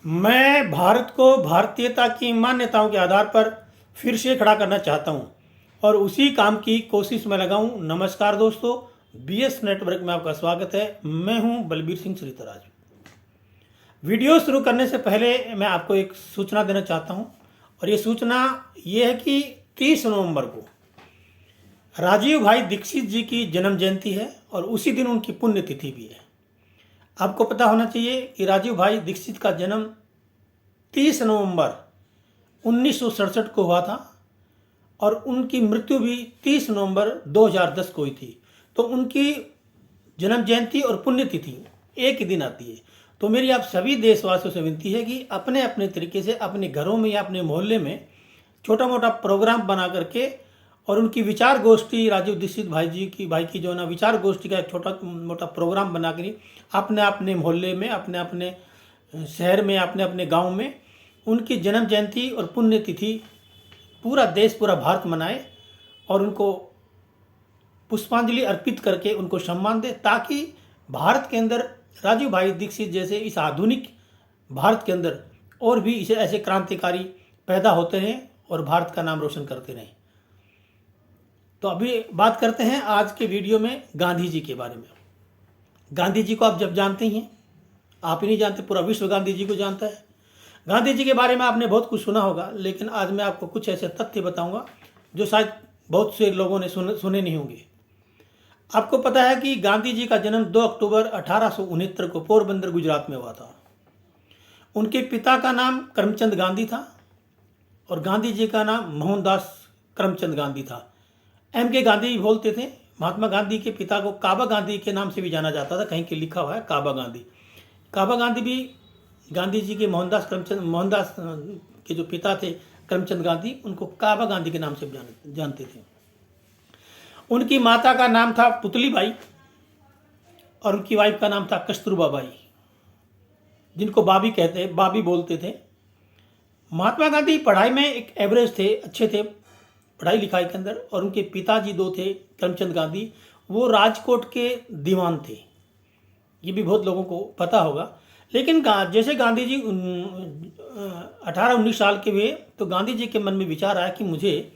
मैं भारत को भारतीयता की मान्यताओं के आधार पर फिर से खड़ा करना चाहता हूं और उसी काम की कोशिश में लगा हूं। नमस्कार दोस्तों, बीएस नेटवर्क में आपका स्वागत है। मैं हूं बलबीर सिंह श्रीतराज। वीडियो शुरू करने से पहले मैं आपको एक सूचना देना चाहता हूं और ये सूचना ये है कि 30 नवंबर को राजीव भाई दीक्षित जी की जन्म जयंती है और उसी दिन उनकी पुण्यतिथि भी है। आपको पता होना चाहिए कि राजीव भाई दीक्षित का जन्म 30 नवंबर 1967 को हुआ था और उनकी मृत्यु भी 30 नवंबर 2010 को हुई थी। तो उनकी जन्म जयंती और पुण्यतिथि एक ही दिन आती है। तो मेरी आप सभी देशवासियों से विनती है कि अपने अपने तरीके से अपने घरों में या अपने मोहल्ले में छोटा मोटा प्रोग्राम बना करके और उनकी विचार गोष्ठी, राजीव दीक्षित भाई की जो ना विचार गोष्ठी का एक छोटा मोटा प्रोग्राम बना कर अपने अपने मोहल्ले में, अपने अपने शहर में, अपने अपने गांव में उनकी जन्म जयंती और पुण्यतिथि पूरा देश, पूरा भारत मनाए और उनको पुष्पांजलि अर्पित करके उनको सम्मान दे, ताकि भारत के अंदर राजीव भाई दीक्षित जैसे इस आधुनिक भारत के अंदर और भी इसे ऐसे क्रांतिकारी पैदा होते रहें और भारत का नाम रोशन करते रहें। तो अभी बात करते हैं आज के वीडियो में गांधी जी के बारे में। गांधी जी को आप जब जानते ही हैं, आप ही नहीं जानते, पूरा विश्व गांधी जी को जानता है। गांधी जी के बारे में आपने बहुत कुछ सुना होगा, लेकिन आज मैं आपको कुछ ऐसे तथ्य बताऊंगा जो शायद बहुत से लोगों ने सुने नहीं होंगे। आपको पता है कि गांधी जी का जन्म 2 अक्टूबर 1869 को पोरबंदर, गुजरात में हुआ था। उनके पिता का नाम करमचंद गांधी था और गांधी जी का नाम मोहनदास करमचंद गांधी था। के गांधी बोलते थे। महात्मा गांधी के पिता को काबा गांधी के नाम से भी जाना जाता था, कहीं के लिखा हुआ है काबा गांधी। काबा गांधी भी गांधी जी के मोहनदास के जो पिता थे करमचंद गांधी, उनको काबा गांधी के नाम से जानते थे। उनकी माता का नाम था पुतली बाई और उनकी वाइफ का नाम था कस्तूरबा बाई, जिनको बाबी बोलते थे। महात्मा गांधी पढ़ाई में एक एवरेज थे, अच्छे थे पढ़ाई लिखाई के अंदर। और उनके पिताजी दो थे करमचंद गांधी, वो राजकोट के दीवान थे। ये भी बहुत लोगों को पता होगा। लेकिन जैसे गांधी जी 18-19 साल के हुए तो गांधी जी के मन में विचार आया कि मुझे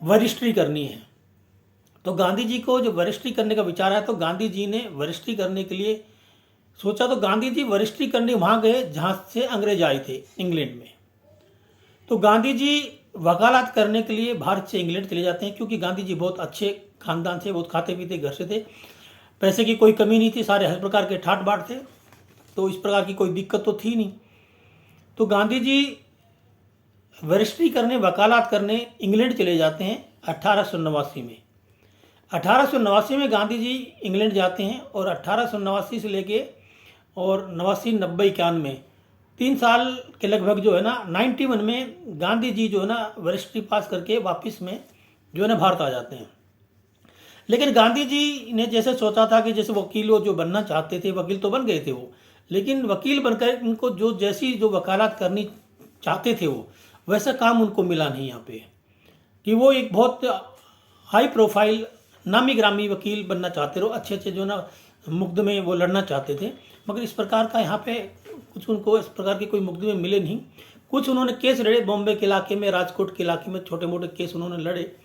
वरिष्ठी करनी है। तो गांधी जी को जब वरिष्ठी करने का विचार आया तो गांधी जी ने वरिष्ठी करने के लिए सोचा। तो गांधी जी वरिष्ठी करने वहाँ गए जहाँ से अंग्रेज आए थे, इंग्लैंड में। तो गांधी जी वकालत करने के लिए भारत से इंग्लैंड चले जाते हैं, क्योंकि गांधी जी बहुत अच्छे खानदान से, बहुत खाते पीते घर से थे, पैसे की कोई कमी नहीं थी, सारे हर प्रकार के ठाट बाट थे, तो इस प्रकार की कोई दिक्कत तो थी नहीं। तो गांधी जी वरिष्ठी करने, वकालत करने इंग्लैंड चले जाते हैं 1889 में। 1889 में गांधी जी इंग्लैंड जाते हैं और 1889 से लेके और 89, 90, 91 में 3 साल के लगभग जो है ना 91 में गांधी जी जो है ना वरिष्ठी पास करके वापस में जो है ना भारत आ जाते हैं। लेकिन गांधी जी ने जैसे सोचा था कि जैसे वकील वो जो बनना चाहते थे, वकील तो बन गए थे वो, लेकिन वकील बनकर इनको जो वकालत करनी चाहते थे वो वैसा काम उनको मिला नहीं यहाँ पे, कि वो एक बहुत हाई प्रोफाइल नामी ग्रामी वकील बनना चाहते रहो, अच्छे अच्छे जो ना मुकदमे वो लड़ना चाहते थे। मगर इस प्रकार का यहाँ पे कुछ उनको इस प्रकार के कोई मुकदमे मिले नहीं। कुछ उन्होंने केस लड़े बॉम्बे के इलाके में, राजकोट के इलाके में, छोटे मोटे केस उन्होंने लड़े।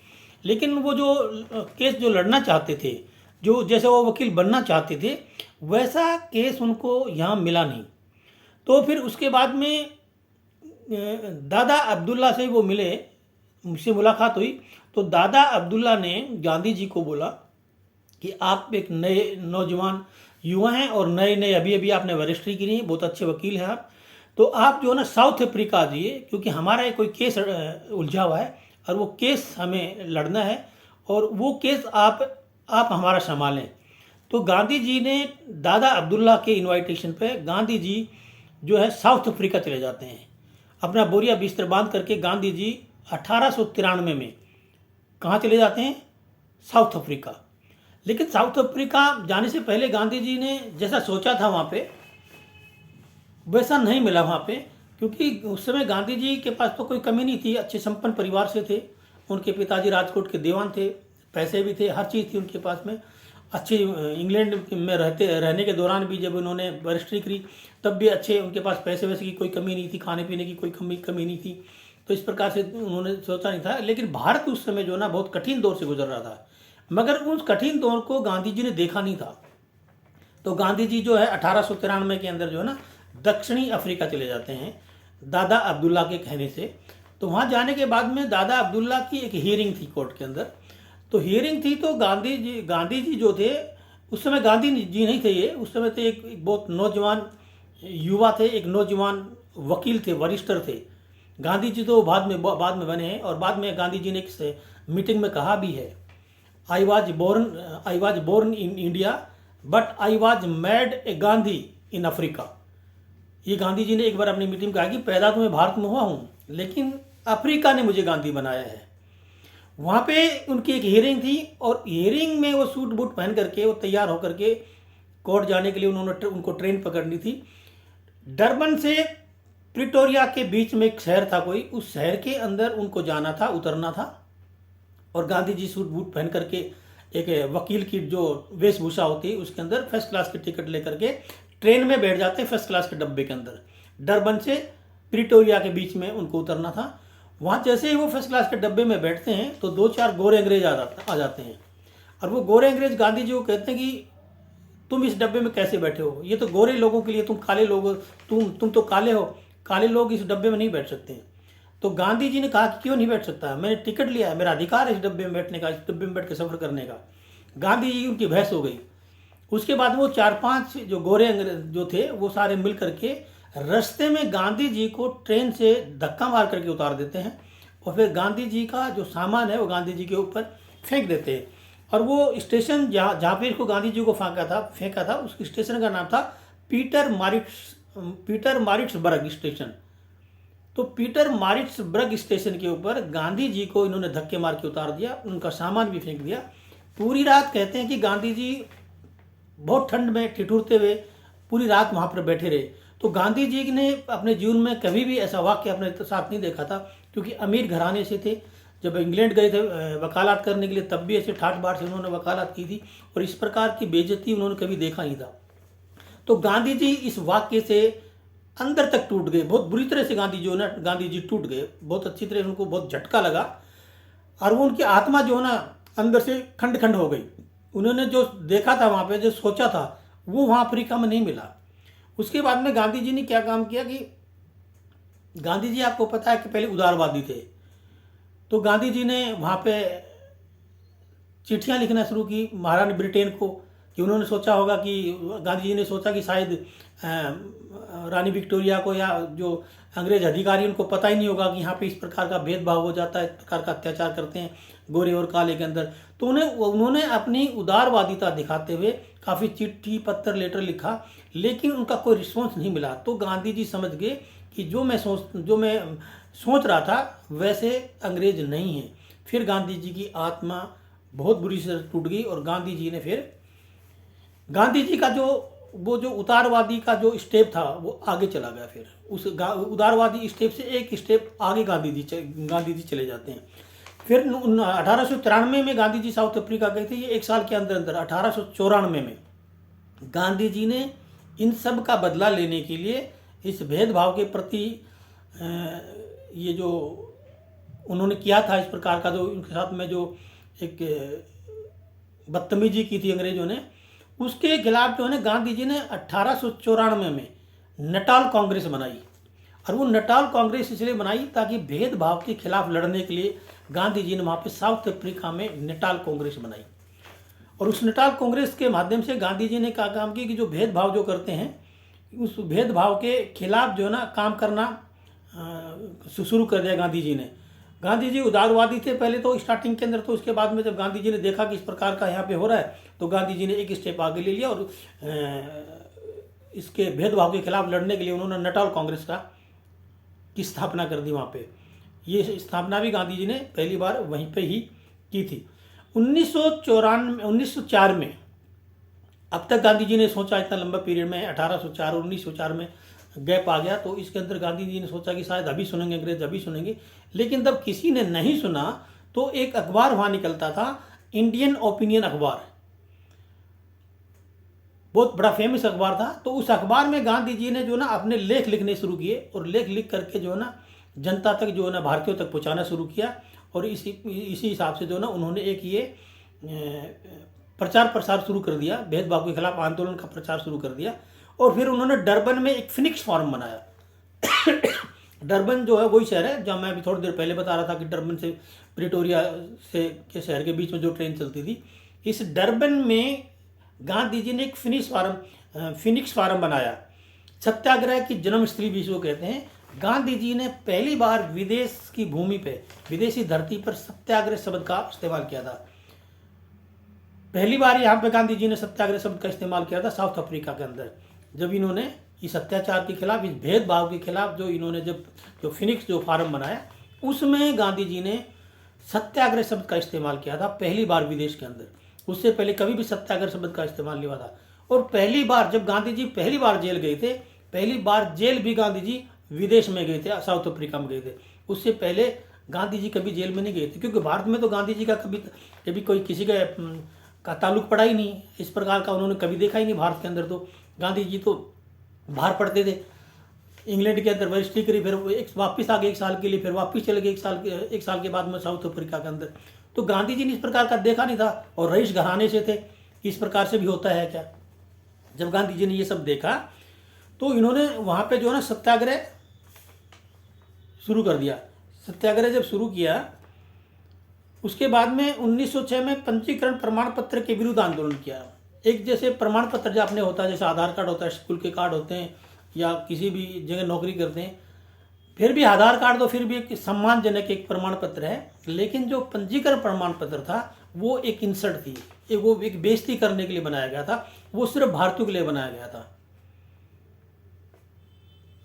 लेकिन वो जो केस जो लड़ना चाहते थे, जो जैसे वो वकील बनना चाहते थे, वैसा केस उनको यहाँ मिला नहीं। तो फिर उसके बाद में दादा अब्दुल्ला से वो मिले, मुझसे मुलाकात हुई। तो दादा अब्दुल्ला ने गांधी जी को बोला कि आप एक नए नौजवान युवा हैं और नए नए अभी अभी आपने वरिष्ठी की नहीं, बहुत अच्छे वकील हैं आप, तो आप जो है ना साउथ अफ्रीका जाइए, क्योंकि हमारा एक कोई केस उलझा हुआ है और वो केस हमें लड़ना है और वो केस आप हमारा संभालें। तो गांधी जी ने दादा अब्दुल्ला के इनवाइटेशन पे गांधी जी जो है साउथ अफ्रीका चले जाते हैं। अपना बोरिया बिस्तर बांध करके गांधी जी 1893 में कहाँ चले जाते हैं? South Africa. लेकिन साउथ अफ्रीका जाने से पहले गांधी जी ने जैसा सोचा था वहाँ पे वैसा नहीं मिला वहाँ पे, क्योंकि उस समय गांधी जी के पास तो कोई कमी नहीं थी, अच्छे संपन्न परिवार से थे। उनके पिताजी राजकोट के दीवान थे, पैसे भी थे, हर चीज़ थी उनके पास में। अच्छे इंग्लैंड में रहने के दौरान भी जब उन्होंने बैरिस्ट्री करी तब भी अच्छे उनके पास पैसे वैसे की कोई कमी नहीं थी, खाने पीने की कोई कमी नहीं थी। तो इस प्रकार से उन्होंने सोचा नहीं था। लेकिन भारत उस समय जो ना बहुत कठिन दौर से गुजर रहा था, मगर उस कठिन दौर को गांधी जी ने देखा नहीं था। तो गांधी जी जो है 1893 के अंदर जो है ना दक्षिणी अफ्रीका चले जाते हैं दादा अब्दुल्ला के कहने से। तो वहाँ जाने के बाद में दादा अब्दुल्ला की एक हियरिंग थी कोर्ट के अंदर। तो हियरिंग थी तो गांधी जी जो थे उस समय गांधी जी नहीं थे ये, उस समय थे एक बहुत नौजवान युवा थे, एक नौजवान वकील थे, वरिष्ठर थे। गांधी जी तो बाद में बने हैं और बाद में गांधी जी ने एक मीटिंग में कहा भी है, I was born in India but I was made a Gandhi in Africa. ये गांधी जी ने एक बार अपनी मीटिंग में कहा कि पैदा तो मैं भारत में हुआ हूँ लेकिन अफ्रीका ने मुझे गांधी बनाया है। वहाँ पे उनकी एक हियरिंग थी और हियरिंग में वो सूट बूट पहन करके वो तैयार होकर के कोर्ट जाने के लिए उनको ट्रेन पकड़नी थी। डरबन से प्रिटोरिया के बीच में एक शहर था कोई, उस शहर के अंदर उनको जाना था, उतरना था। और गांधी जी सूट बूट पहन करके एक वकील की जो वेशभूषा होती है उसके अंदर फर्स्ट क्लास की टिकट लेकर के ट्रेन में बैठ जाते हैं, फर्स्ट क्लास के डब्बे के अंदर। डरबन से प्रिटोरिया के बीच में उनको उतरना था। वहाँ जैसे ही वो फर्स्ट क्लास के डब्बे में बैठते हैं तो 2-4 गोरे अंग्रेज आ जाते हैं और वो गोरे अंग्रेज गांधी जी को कहते हैं कि तुम इस डब्बे में कैसे बैठे हो, ये तो गोरे लोगों के लिए, तुम काले लोग हो, तुम तो काले हो, काले लोग इस डब्बे में नहीं बैठ सकते हैं। तो गांधी जी ने कहा कि क्यों नहीं बैठ सकता, मैंने टिकट लिया है, मेरा अधिकार है इस डब्बे में बैठने का, इस डब्बे में बैठ के सफ़र करने का। गांधी जी उनकी बहस हो गई। उसके बाद वो 4-5 जो गोरे अंग्रेज जो थे वो सारे मिल करके रास्ते में गांधी जी को ट्रेन से धक्का मार करके उतार देते हैं और फिर गांधी जी का जो सामान है वो गांधी जी के ऊपर फेंक देते हैं। और वो स्टेशन जहाँ पे इसको गांधी जी को फेंका था उस स्टेशन का नाम था पीटर मारिट्सबर्ग स्टेशन। तो पीटर मारिट्सबर्ग स्टेशन के ऊपर गांधी जी को इन्होंने धक्के मार के उतार दिया, उनका सामान भी फेंक दिया। पूरी रात कहते हैं कि गांधी जी बहुत ठंड में ठिठुरते हुए पूरी रात वहाँ पर बैठे रहे। तो गांधी जी ने अपने जीवन में कभी भी ऐसा वाक्य अपने साथ नहीं देखा था, क्योंकि अमीर घराने से थे। जब इंग्लैंड गए थे वकालत करने के लिए तब भी ऐसे ठाठ बाट से उन्होंने वकालत की थी और इस प्रकार की बेइज्जती उन्होंने कभी देखा नहीं था। तो गांधी जी इस वाक्य से अंदर तक टूट गए, बहुत बुरी तरह से गांधी जी टूट गए, बहुत अच्छी तरह उनको बहुत झटका लगा और वो उनकी आत्मा जो है ना अंदर से खंड खंड हो गई। उन्होंने जो देखा था वहाँ पे, जो सोचा था वो वहाँ अफ्रीका में नहीं मिला। उसके बाद में गांधी जी ने क्या काम किया कि गांधी जी आपको पता है कि पहले उदारवादी थे। तो गांधी जी ने वहाँ पे चिट्ठियाँ लिखना शुरू की महारानी ब्रिटेन को, कि उन्होंने सोचा होगा कि गांधी जी ने सोचा कि शायद रानी विक्टोरिया को या जो अंग्रेज अधिकारी उनको पता ही नहीं होगा कि यहाँ पे इस प्रकार का भेदभाव हो जाता है, इस प्रकार का अत्याचार करते हैं गोरे और काले के अंदर। तो उन्होंने अपनी उदारवादिता दिखाते हुए काफ़ी चिट्ठी पत्र लेटर लिखा, लेकिन उनका कोई रिस्पॉन्स नहीं मिला। तो गांधी जी समझ गए कि जो मैं सोच रहा था वैसे अंग्रेज नहीं है। फिर गांधी जी की आत्मा बहुत बुरी से टूट गई और गांधी जी का जो उदारवादी का जो स्टेप था वो आगे चला गया। फिर उस उदारवादी स्टेप से एक स्टेप आगे गांधी जी चले जाते हैं। फिर 1893 में गांधी जी साउथ अफ्रीका गए थे। ये एक साल के अंदर 1894 में गांधी जी ने इन सब का बदला लेने के लिए, इस भेदभाव के प्रति ये जो उन्होंने किया था, इस प्रकार का जो उनके साथ में जो एक बदतमीजी की थी अंग्रेजों ने, उसके खिलाफ जो है ना गांधी जी ने 1894 में नटाल कांग्रेस बनाई। और वो नटाल कांग्रेस इसलिए बनाई ताकि भेदभाव के खिलाफ लड़ने के लिए गांधी जी ने वहाँ पे साउथ अफ्रीका में नटाल कांग्रेस बनाई। और उस नटाल कांग्रेस के माध्यम से गांधी जी ने क्या काम किया कि जो भेदभाव जो करते हैं उस भेदभाव के खिलाफ जो है ना काम करना शुरू कर दिया गांधी जी ने। गांधी जी उदारवादी थे पहले तो स्टार्टिंग के अंदर, तो उसके बाद में जब गांधी जी ने देखा कि इस प्रकार का यहाँ पे हो रहा है तो गांधी जी ने एक स्टेप आगे ले लिया और इसके भेदभाव के खिलाफ लड़ने के लिए उन्होंने नटाल कांग्रेस की स्थापना कर दी। वहाँ पे ये स्थापना भी गांधी जी ने पहली बार वहीं पे ही की थी 1904 में। अब तक गांधी जी ने सोचा इतना लंबा पीरियड में 1804 और 1904 में गैप आ गया, तो इसके अंदर गांधी जी ने सोचा कि शायद अभी सुनेंगे अंग्रेज, अभी सुनेंगे। लेकिन तब किसी ने नहीं सुना तो एक अखबार वहाँ निकलता था, इंडियन ओपिनियन अखबार। बहुत बड़ा फेमस अखबार था। तो उस अखबार में गांधी जी ने जो ना अपने लेख लिखने शुरू किए और लेख लिख करके जो है ना जनता तक जो है ना भारतीयों तक पहुंचाना शुरू किया। और इसी हिसाब से जो ना उन्होंने एक ये प्रचार प्रसार शुरू कर दिया, भेदभाव के खिलाफ आंदोलन का प्रचार शुरू कर दिया। और फिर उन्होंने डरबन में एक फिनिक्स फोरम बनाया। डरबन जो है वही शहर है जहाँ मैं अभी थोड़ी देर पहले बता रहा था कि डरबन से प्रिटोरिया से के शहर के बीच में जो ट्रेन चलती थी। इस डरबन में गांधी जी ने एक फिनिक्स फार्म बनाया। सत्याग्रह की जन्मस्थली भी इसको कहते हैं। गांधी जी ने पहली बार विदेश की भूमि पे, विदेशी धरती पर सत्याग्रह शब्द का इस्तेमाल किया था। पहली बार यहाँ पे गांधी जी ने सत्याग्रह शब्द का इस्तेमाल किया था साउथ अफ्रीका के अंदर, जब इन्होंने इस अत्याचार के खिलाफ, इस भेदभाव के खिलाफ जो इन्होंने जो फिनिक्स जो फार्म बनाया, उसमें गांधी जी ने सत्याग्रह शब्द का इस्तेमाल किया था पहली बार विदेश के अंदर। उससे पहले कभी भी सत्याग्रह शब्द का इस्तेमाल नहीं हुआ था। और पहली बार जब गांधी जी पहली बार जेल गए थे, पहली बार जेल भी गांधी जी विदेश में गए थे, साउथ अफ्रीका में गए थे। उससे पहले गांधी जी कभी जेल में नहीं गए थे, क्योंकि भारत में तो गांधी जी का कभी कोई किसी का ताल्लुक पड़ा ही नहीं, इस प्रकार का उन्होंने कभी देखा ही नहीं भारत के अंदर। तो गांधी जी तो बाहर पढ़ते थे, इंग्लैंड के अंदर रजिस्ट्री करी, फिर वापस आ गए 1 साल के लिए, फिर वापस चले गए 1 साल के बाद में साउथ अफ्रीका के अंदर। तो गांधी जी ने इस प्रकार का देखा नहीं था, और रईस घराने से थे, इस प्रकार से भी होता है क्या। जब गांधी जी ने ये सब देखा तो इन्होंने वहाँ पे जो है ना सत्याग्रह शुरू कर दिया। सत्याग्रह जब शुरू किया, उसके बाद में 1906 में पंजीकरण प्रमाण पत्र के विरुद्ध आंदोलन किया। एक जैसे प्रमाण पत्र जो आपने होता है, जैसे आधार कार्ड होता है, स्कूल के कार्ड होते हैं, या किसी भी जगह नौकरी करते हैं, फिर भी आधार कार्ड तो फिर भी एक सम्मानजनक एक प्रमाण पत्र है। लेकिन जो पंजीकरण प्रमाण पत्र था वो एक इंसल्ट थी, वो एक बेइज्जती करने के लिए बनाया गया था। वो सिर्फ भारतीयों के लिए बनाया गया था,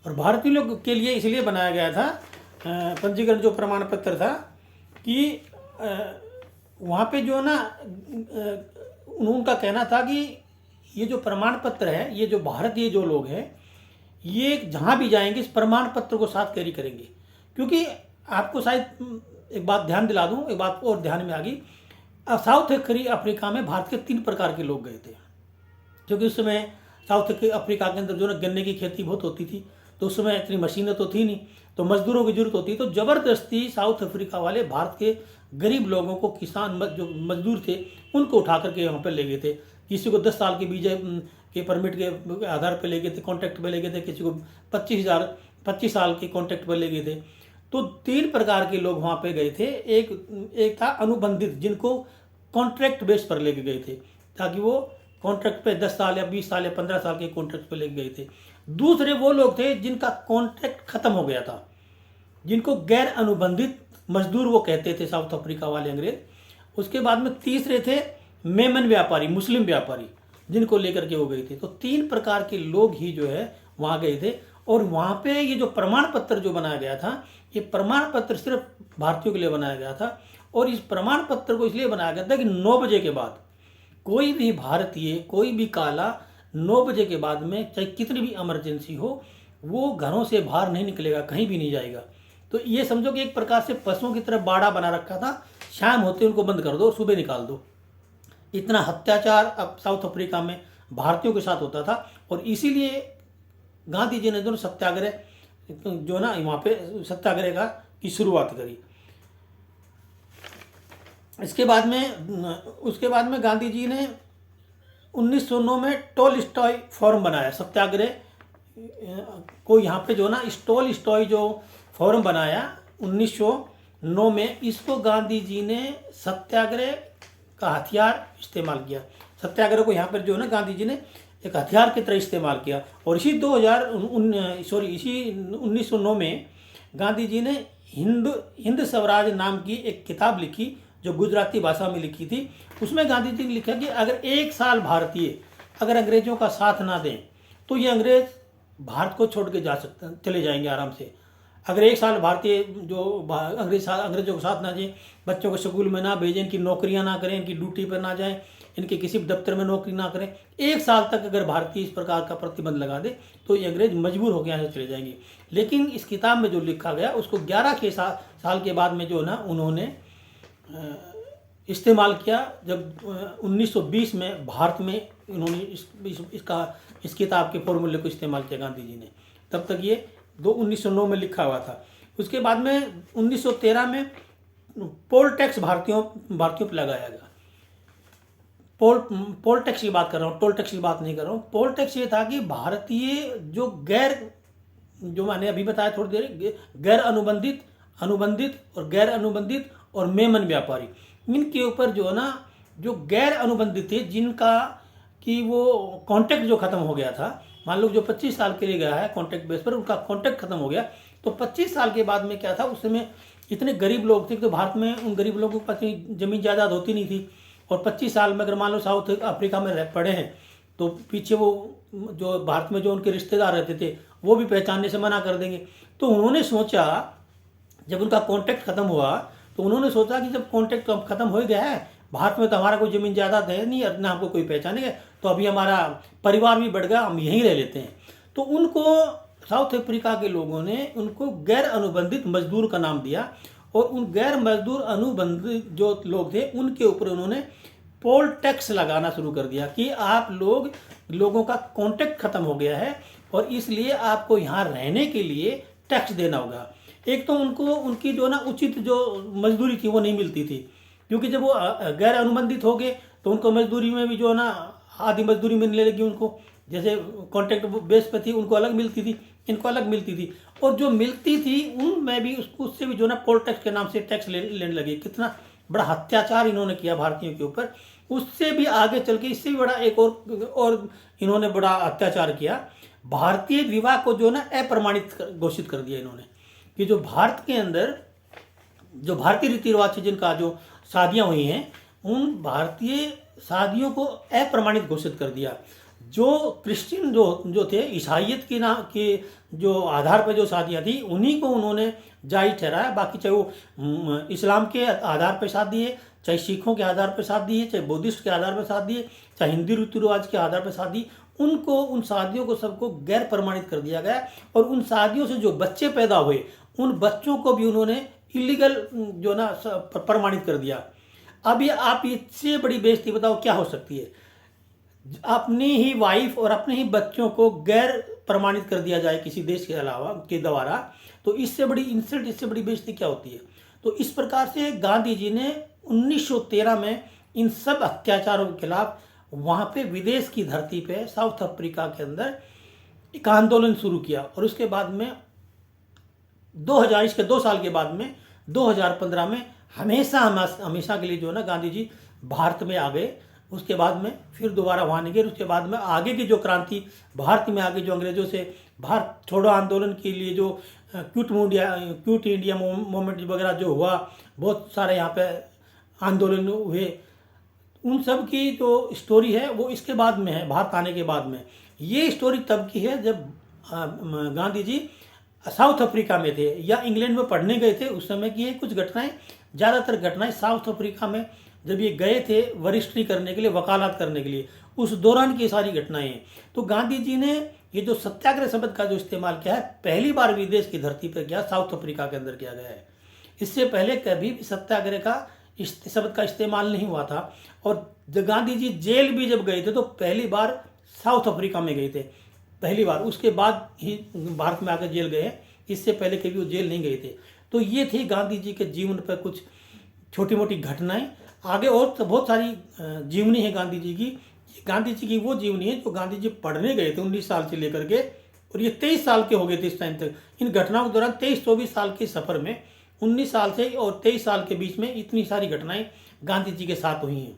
और भारतीय लोग के लिए इसलिए बनाया गया था पंजीकरण जो प्रमाण पत्र था कि वहाँ पे जो ना उनका कहना था कि ये जो प्रमाण पत्र है, ये जो भारतीय जो लोग हैं, ये जहाँ भी जाएंगे इस प्रमाण पत्र को साथ कैरी करेंगे। क्योंकि आपको शायद एक बात ध्यान दिला दूँ, एक बात और ध्यान में आ गई। साउथ अफ्रीका में भारत के 3 प्रकार के लोग गए थे, क्योंकि उस समय साउथ अफ्रीका के अंदर जो ना गन्ने की खेती बहुत होती थी, तो उस समय इतनी मशीनें तो थी नहीं, तो मजदूरों की जरूरत होती। तो ज़बरदस्ती साउथ अफ्रीका वाले भारत के गरीब लोगों को, किसान जो मजदूर थे, उनको उठा करके यहाँ पर ले गए थे। किसी को 10 साल के वीजा के परमिट के आधार पर ले गए थे, कॉन्ट्रैक्ट पर ले गए थे, किसी को 25 साल के कॉन्ट्रैक्ट पर ले गए थे। तो 3 प्रकार के लोग वहाँ पे गए थे। एक था अनुबंधित, जिनको कॉन्ट्रैक्ट बेस पर लेके गए थे, ताकि वो कॉन्ट्रैक्ट पे 10 साल या 20 साल या 15 साल के कॉन्ट्रैक्ट पे लेके गए थे। दूसरे वो लोग थे जिनका कॉन्ट्रैक्ट खत्म हो गया था, जिनको गैर अनुबंधित मजदूर वो कहते थे साउथ अफ्रीका वाले अंग्रेज। उसके बाद में तीसरे थे मेमन व्यापारी, मुस्लिम व्यापारी, जिनको लेकर के वो गए थे। तो 3 प्रकार के लोग ही जो है वहाँ गए थे। और वहाँ पे ये जो प्रमाण पत्र जो बनाया गया था, ये प्रमाण पत्र सिर्फ भारतीयों के लिए बनाया गया था। और इस प्रमाण पत्र को इसलिए बनाया गया था कि 9 बजे के बाद कोई भी भारतीय, कोई भी काला 9 बजे के बाद में, चाहे कितनी भी इमरजेंसी हो, वो घरों से बाहर नहीं निकलेगा, कहीं भी नहीं जाएगा। तो ये समझो कि एक प्रकार से पशुओं की तरफ बाड़ा बना रखा था, शाम होते उनको बंद कर दो और सुबह निकाल दो। इतना अत्याचार अब साउथ अफ्रीका में भारतीयों के साथ होता था। और इसीलिए गांधी जी ने जो सत्याग्रह जो ना वहाँ पे सत्याग्रह की शुरुआत करी। उसके बाद में गांधी जी ने 1909 में टोलस्टॉय फोरम बनाया। सत्याग्रह को यहाँ पे जो ना टोलस्टॉय जो फोरम बनाया 1909 में, इसको गांधी जी ने सत्याग्रह का हथियार इस्तेमाल किया। सत्याग्रह को यहाँ पर जो है ना गांधी जी ने एक हथियार की तरह इस्तेमाल किया। और इसी 1909 में गांधी जी ने हिंद स्वराज नाम की एक किताब लिखी, जो गुजराती भाषा में लिखी थी। उसमें गांधी जी ने लिखा कि अगर 1 साल भारतीय अगर अंग्रेजों का साथ ना दें तो ये अंग्रेज भारत को छोड़ के चले जाएंगे आराम से। अगर 1 साल भारतीय जो अंग्रेजों को साथ ना दें, बच्चों को स्कूल में ना भेजें, इनकी नौकरियां ना करें, इनकी ड्यूटी पर ना जाएं, इनके किसी दफ्तर में नौकरी ना करें, 1 साल तक अगर भारतीय इस प्रकार का प्रतिबंध लगा दे तो ये अंग्रेज मजबूर होकर यहाँ से चले जाएंगे। लेकिन इस किताब में जो लिखा गया उसको 11 साल के बाद में जो ना उन्होंने इस्तेमाल किया, जब 1920 में भारत में इन्होंने इस किताब के फॉर्मूले को इस्तेमाल किया गांधी जी ने। तब तक ये 1909 में लिखा हुआ था। उसके बाद में 1913 में पोल टैक्स भारतीयों पर लगाया गया। पोल टैक्स की बात कर रहा हूँ, टोल टैक्स की बात नहीं कर रहा हूँ। पोल टैक्स ये था कि भारतीय जो मैंने अभी बताया थोड़ी देर, गैर अनुबंधित, अनुबंधित और गैर अनुबंधित और मेमन व्यापारी, इनके ऊपर जो है ना, जो गैर अनुबंधित थे, जिनका कि वो कॉन्ट्रैक्ट जो खत्म हो गया था, मान लो जो 25 साल के लिए गया है कॉन्ट्रैक्ट बेस पर, उनका कॉन्ट्रैक्ट खत्म हो गया, तो 25 साल के बाद में क्या था, उस समय इतने गरीब लोग थे तो भारत में उन गरीब लोगों के पास जमीन जायदाद होती नहीं थी। और 25 साल में अगर मान लो साउथ अफ्रीका में रह पड़े हैं, तो पीछे वो जो भारत में जो उनके रिश्तेदार रहते थे वो भी पहचानने से मना कर देंगे। तो उन्होंने सोचा, जब उनका कॉन्ट्रैक्ट खत्म हुआ, तो उन्होंने सोचा कि जब कॉन्ट्रैक्ट तो खत्म हो गया है, भारत में तो हमारा कोई ज़मीन जायदाद है नहीं, ना हमको कोई पहचानेगा, तो अभी हमारा परिवार भी बढ़ गया, हम यहीं रह लेते हैं। तो उनको साउथ अफ्रीका के लोगों ने उनको गैर अनुबंधित मजदूर का नाम दिया, और उन गैर मजदूर अनुबंधित जो लोग थे उनके ऊपर उन्होंने पोल टैक्स लगाना शुरू कर दिया कि आप लोगों का कॉन्ट्रैक्ट खत्म हो गया है और इसलिए आपको यहाँ रहने के लिए टैक्स देना होगा। एक तो उनकी जो ना उचित जो मजदूरी थी वो नहीं मिलती थी, क्योंकि जब वो गैर अनुबंधित हो गए तो उनको मजदूरी में भी जो ना आधी मजदूरी मिलने लगी उनको, जैसे कॉन्ट्रैक्ट बेस पे थी उनको अलग मिलती थी, इनको अलग मिलती थी, और जो मिलती थी उनमें भी उससे भी जो ना पोल टैक्स के नाम से टैक्स लेने लगे। कितना बड़ा अत्याचार इन्होंने किया भारतीयों के ऊपर। उससे भी आगे चल के इससे भी बड़ा एक और इन्होंने बड़ा अत्याचार किया, भारतीय विवाह को जो ना अप्रमाणित घोषित कर दिया इन्होंने, कि जो भारत के अंदर जो भारतीय रीति रिवाज से जिनका जो शादियां हुई हैं, उन भारतीय शादियों को अप्रमाणित घोषित कर दिया। जो क्रिश्चियन जो थे, ईसाइयत के जो आधार पर जो शादियां थी, उन्हीं को उन्होंने जायज ठहराया। बाकी चाहे वो इस्लाम के आधार पर शादी है, चाहे सिखों के आधार पर शादी है, चाहे बुद्धिस्ट के आधार पर शादी है, चाहे हिंदी रीति रिवाज के आधार पर शादी, उन शादियों को सबको गैर प्रमाणित कर दिया गया। और उन शादियों से जो बच्चे पैदा हुए, उन बच्चों को भी उन्होंने इलीगल जो ना प्रमाणित कर दिया। अब ये आप इससे बड़ी बेइज्जती बताओ क्या हो सकती है? अपनी ही वाइफ और अपने ही बच्चों को गैर प्रमाणित कर दिया जाए किसी देश के अलावा के द्वारा, तो इससे बड़ी इंसल्ट, इससे बड़ी बेइज्जती क्या होती है? तो इस प्रकार से गांधी जी ने 1913 में इन सब अत्याचारों के खिलाफ वहाँ पे विदेश की धरती पे साउथ अफ्रीका के अंदर एक आंदोलन शुरू किया। और उसके बाद में 2000, इसके 2 साल के बाद में 2015 में हमेशा के लिए जो है ना गांधी जी भारत में आ गए। उसके बाद में फिर दोबारा वहाँ नहीं गए। उसके बाद में आगे की जो क्रांति भारत में आगे जो अंग्रेजों से भारत छोड़ो आंदोलन के लिए जो क्विट इंडिया मूवमेंट वगैरह जो हुआ, बहुत सारे यहाँ पे आंदोलन हुए, उन सब की जो स्टोरी है वो इसके बाद में है, भारत आने के बाद में। ये स्टोरी तब की है जब गांधी जी साउथ अफ्रीका में थे या इंग्लैंड में पढ़ने गए थे। उस समय की है कुछ घटनाएं, ज़्यादातर घटनाएं साउथ अफ्रीका में जब ये गए थे वरिष्ठी करने के लिए, वकालत करने के लिए, उस दौरान की सारी घटनाएं हैं। तो गांधी जी ने ये जो सत्याग्रह शब्द का जो इस्तेमाल किया है, पहली बार विदेश की धरती पर किया, साउथ अफ्रीका के अंदर किया गया है। इससे पहले कभी भी सत्याग्रह का शब्द का इस्तेमाल नहीं हुआ था। और जब गांधी जी जेल भी जब गए थे तो पहली बार साउथ अफ्रीका में गए थे, पहली बार। उसके बाद ही भारत में आकर जेल गए, इससे पहले कभी वो जेल नहीं गए थे। तो ये थी गांधी जी के जीवन पर कुछ छोटी मोटी घटनाएं। आगे और तो बहुत सारी जीवनी है गांधी जी की। गांधी जी की वो जीवनी है जो गांधी जी पढ़ने गए थे 19 साल से लेकर के, और ये 23 साल के हो गए थे इस टाइम तक। इन घटनाओं के दौरान 23-24 साल के सफ़र में 19 साल से और 23 साल के बीच में इतनी सारी घटनाएं गांधी जी के साथ हुई हैं।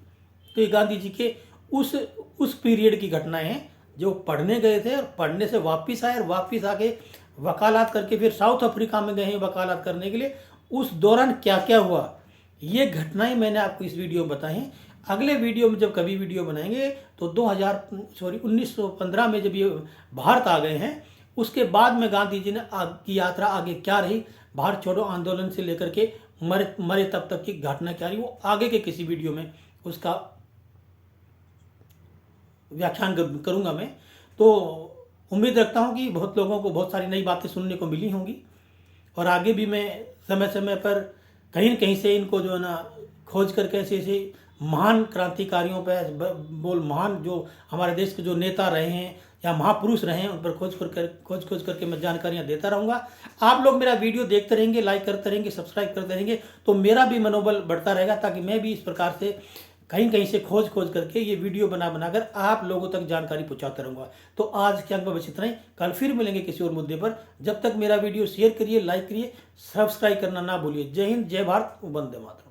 तो ये गांधी जी के उस पीरियड की घटनाएं हैं जो पढ़ने गए थे और पढ़ने से वापस आए, और वापस आके वकालत करके फिर साउथ अफ्रीका में गए हैं वकालत करने के लिए। उस दौरान क्या क्या हुआ, ये घटनाएं मैंने आपको इस वीडियो में बताई हैं। अगले वीडियो में जब कभी वीडियो बनाएंगे तो 1915 में जब ये भारत आ गए हैं, उसके बाद में गांधी जी ने की यात्रा आगे क्या रही, भारत छोड़ो आंदोलन से लेकर के मरे तब तक की घटना क्या रही, वो आगे के किसी वीडियो में उसका व्याख्यान करूंगा मैं। तो उम्मीद रखता हूं कि बहुत लोगों को बहुत सारी नई बातें सुनने को मिली होंगी, और आगे भी मैं समय समय पर कहीं न कहीं से इनको जो है ना खोज करके ऐसे महान क्रांतिकारियों पर बोल महान जो हमारे देश के जो नेता रहे हैं या महापुरुष रहे हैं उन पर खोज करके मैं जानकारियाँ देता रहूँगा। आप लोग मेरा वीडियो देखते रहेंगे, लाइक करते रहेंगे, सब्सक्राइब करते रहेंगे, तो मेरा भी मनोबल बढ़ता रहेगा, ताकि मैं भी इस प्रकार से कहीं कहीं से खोज करके ये वीडियो बनाकर आप लोगों तक जानकारी पहुंचाता रहूँगा। तो आज के अंक में बस इतना ही। कल फिर मिलेंगे किसी और मुद्दे पर। जब तक मेरा वीडियो शेयर करिए, लाइक करिए, सब्सक्राइब करना ना भूलिए। जय हिंद, जय भारत, वंदे मातरम।